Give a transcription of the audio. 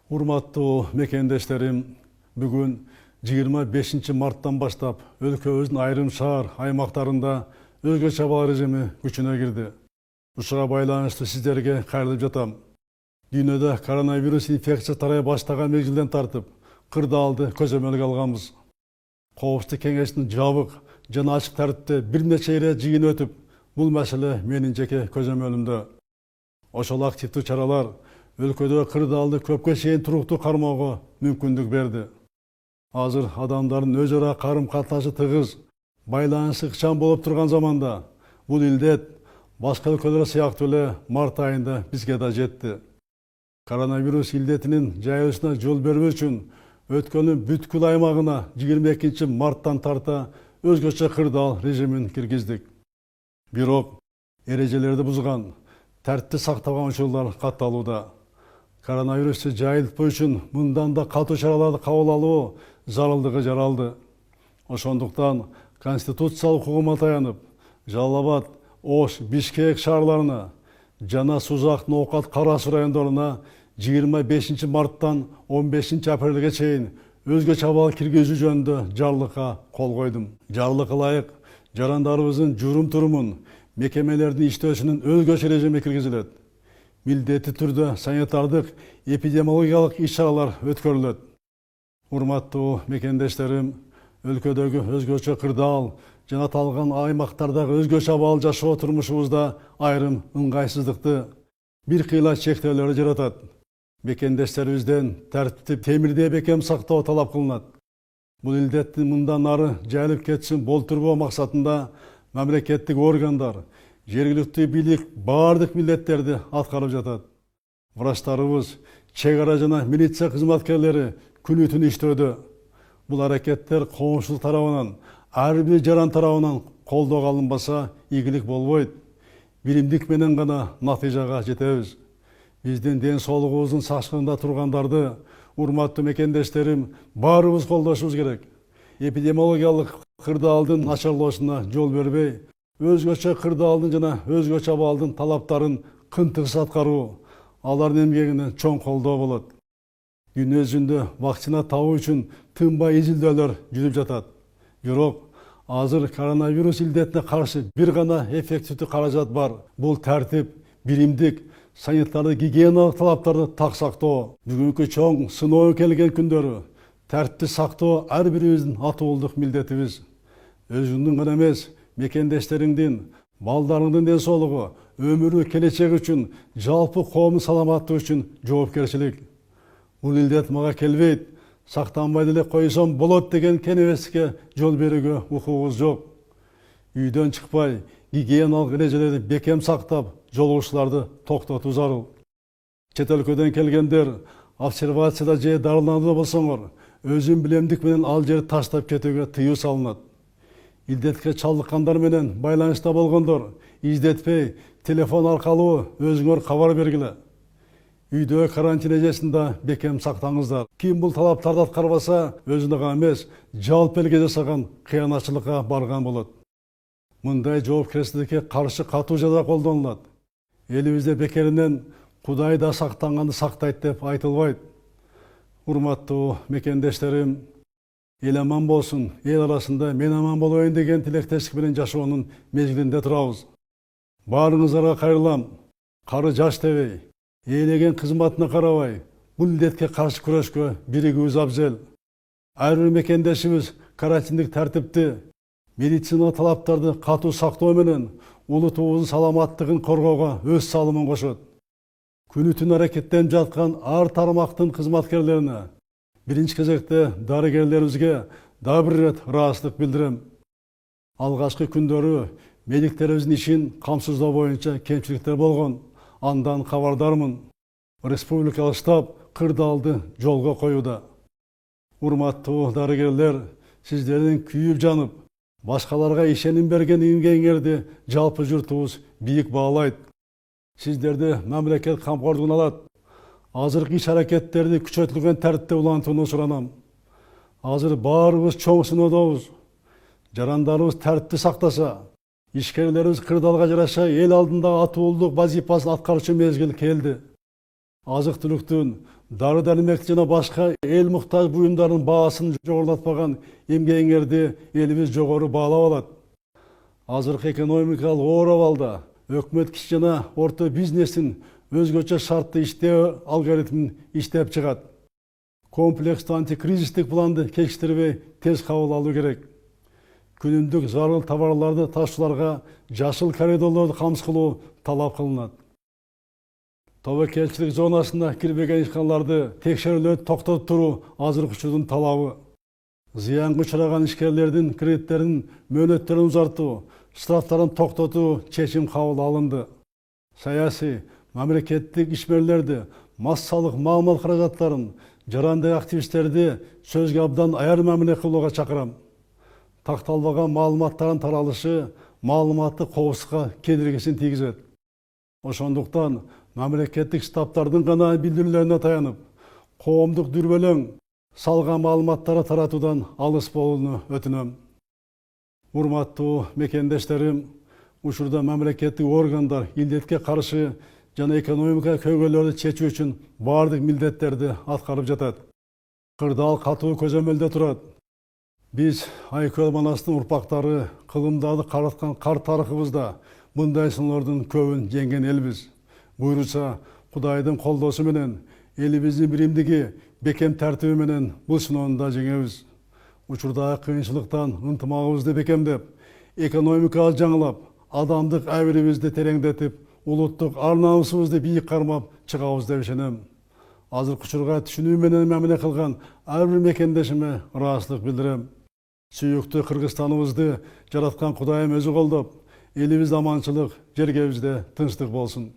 Урматтуу мекендештерим, бүгүн 25 марттан баштап өлкөбүздүн айрым шаар аймактарында өзгөчө абал режими күчүнө кирди. Ушуга байланыштуу сиздерге кайрылып жатам. Дүйнөдө коронавирус инфекция тарай баштаган мезгилден тартып, кырдаалды көзөмөлгө алганбыз. Коопсуздук кеңешинин жабык жана ачык тартипте бир нече ирет жыйын өтүп, бул маселе менин жеке көзөмөлүмдө. Ошол активдүү чаралар өлкөдө кырдаалды көпкө чейин туруктуу кармоого мүмкүндүк берди. Азыр адамдардын өз ара карым катнашы тыгыз, байланышы ыкчам болуп турган заманда бул илдет башка өлкөлөр сыяктуу эле март айында бизге да жетти. Коронавирус илдетинин жайылышына жол бербөө үчүн өткөнүн бүткүл аймагына 22 марттан тарта өзгөчө кырдаал режимин киргиздик. Бирок эрежелерди бузган, тартипти сактаган учурлар катталууда. Коронавирусту жайылтпоо үчүн мындан да катуу чараларды кабыл алуу зарылдыгы жаралды. Ошондуктан конституциялык укугума таянып, Жалал Абад, Ош, Бишкек шаарларына жана Сузак, Ноокат, Кара Суу райондоруна 25 марттан 15 апрелге чейин өзгөчө абал киргизүү жөнүндө жарлыкка кол койдум. Жарлыкка ылайык жарандарыбыздын журум-турумун, мекемелердин иштөөсүнүн өзгөчө режими киргизилет. Милдетти түрдө санитардык эпидемиологиялык иш-чаралар өткөрүлөт. Урматтуу мекендештерим, өлкөдөгү өзгөчө кырдаал жана аталган аймактардагы өзгөчө абал жашоо турмушубузда айрым ыңгайсыздыкты, бир кыйла чектөөлөрдү жаратат. Мекендештерибизден тартипти темирдей бекем сактоо талап кылынат. Бул илдеттин мындан ары жайылып кетишин болтурбоо максатында мамлекеттик органдар, жергиликтүү бийлик бардык милдеттерди аткарып жатат. Врачтарыбыз, чек ара жана милиция кызматкерлери күнү түн иштөөдө. Бул аракеттер коомчулук тарабынан, ар бир жаран тарабынан колдоого алынбаса ийгилик болбойт. Биримдик менен гана натыйжага жетебиз. Биздин ден соолугубуздун сакчылыгында тургандарды, урматтуу мекендештерим, баарыбыз колдошубуз керек. Эпидемиологиялык кырдаалдын начарлоосуна жол бербей, өзгөчө кырдаалдын жана өзгөчө абалдын талаптарын кынтыксыз аткаруу, алардын эмгегине чоң колдоо болот. Дүйнө жүзүндө вакцина табуу үчүн тынбай изилдөөлөр жүрүп жатат. Бирок азыр коронавирус илдетине каршы бир гана эффективдүү каражат бар. Бул тартип, биримдик, санитардык гигиеналык талаптарды так сактоо. Бүгүнкү чоң сыноо келген күндөрү тартипти сактоо ар бирибиздин атуулдук милдетибиз. Өзүңдүн гана эмес, мекендештериңдин, балдарыңдын ден соолугу, өмүрү, келечеги үчүн, жалпы коомдун саламаттыгы үчүн жоопкерчилик. Бул илдет мага келбейт, сактанбай деле койсом болот деген кенебеске жол берүүгө укугубуз жок. Үйдөн чыкпай, гигиеналык эрежелерди бекем сактап, жолугушууларды токтотуу зарыл. Чет өлкөдөн келгендер обсервацияда же дарыланууда болсоңор, өзүн билемдик менен ал жерди таштап кетүүгө тыюу салынат. Илдетке чалдыккандар менен байланышта болгондор издетпей, телефон аркылуу өзүңөр кабар бергиле. Үйдө карантин эжесинде бекем сактаңыздар. Ким бул талаптарды аткарбаса, өзүнө гана эмес, жалпы элге жасаган кыянатчылыкка барган болот. Мындай жоопкерчиликке каршы катуу жаза колдонулат. Элибизде бекеринен Кудай да сактанганды сактайт деп айтылбайт. Урматтуу мекендештерим, эл аман болсун, эл арасында мен аман болоюн деген тилектештик менен жашоонун мезгилинде турабыз. Баарыңыздарга кайрылам. Кары жаш дебей, ээлеген кызматына карабай, бул илдетке каршы күрөшкө биригүүбүз абзел. Ар бир мекендешибиз карантиндик тартипти, медицина талаптарды катуу сактоо менен улутубуздун саламаттыгын коргоого өз салымын кошот. Күнү түн аракеттенип жаткан ар тармактын кызматкерлерине, биринчи кезекте дарыгерлерибизге да бир ирет ыраазычылык билдирем. Алгачкы күндөрү медиктерибиздин ишин камсыздоо боюнча кемчиликтер болгон, андан кабардармын. Республикалык штаб кырдаалды жолго коюуда. Урматтуу дарыгерлер, сиздердин күйүп жанып, башкаларга ишеним берген эмгегиңерди жалпы журтубуз бийик баалайт. Сиздерди мамлекет камкордугуна алат. Азыркы иш-аракеттерди күчөтүлгөн тартипте улантууну суранам. Азыр баарыбыз чоң сыноодобуз. Жарандарыбыз тартипти сактаса, ишкерлерибиз кырдаалга жараша эл алдында атуулдук вазифасын аткарчу мезгил келди. Азык-түлүктүн, дары-дәрмек жана башка эл муктаж буюмдардын баасын жогорулатпаган эмгегиңерди элибиз жогору баалап алат. Азыркы экономикалык оор абалда өкмөт кичи жана орто бизнестин өзгөчө шартты иштөө алгоритмин иштеп чыгат. Комплекстүү антикризистик планды кечиктирбей тез кабыл алуу керек. Күнүмдүк зарыл товарларды ташууларга жашыл коридорлорду камсыз кылуу талап кылынат. Тобокелчилик зонасына кирбеген ишканаларды текшерүүлөрдү токтотуп туруу азыркы учурдун талабы. Зыянга учураган ишкерлердин кредиттеринин мөөнөттөрүн узартуу, штрафтарын токтотуу чечим кабыл алынды. Саясий, мамлекеттик ишмерлерди, массалык маалымат каражаттарын, жарандык активисттерди сөзгө абдан аяр мамиле кылууга чакырам. Такталбаган маалыматтардын таралышы маалыматтык коопсуздукка кедергисин тийгизет. Ошондуктан мамлекеттик штабтардын гана билдирүүлөрүнө таянып, коомдук дүрбөлөң салган маалыматтарды таратуудан алыс болууну өтүнөм. Урматтуу мекендештерим, учурда мамлекеттик органдар илдетке каршы жана экономика көйгөйлөрдү чечүү үчүн бардык милдеттерди аткарып жатат. Кырдаал катуу көзөмөлдө турат. Биз Айкөл Манастын урпактары кылымдарды караткан карт тарыхыбызда мындай сыноолордун көбүн жеңген элбиз. Буйруса, Кудайдын колдоосу менен элибиздин биримдиги, бекем тартиби менен бул сыноону да жеңебиз. Учурдагы кыйынчылыктан ынтымагыбызды бекемдеп, экономиканы жаңылап, адамдык абийирибизди тереңдетип, улуттук ар-намысыбызды бийик кармап чыгабыз деп ишенем. Азыркы учурга түшүнүү менен мамиле кылган ар бир мекендешиме ыраазычылык билдирем. Сүйүктүү Кыргызстаныбызды жараткан Кудайым өзү колдоп, элибизде аманчылык, жергебизде тынчтык болсун.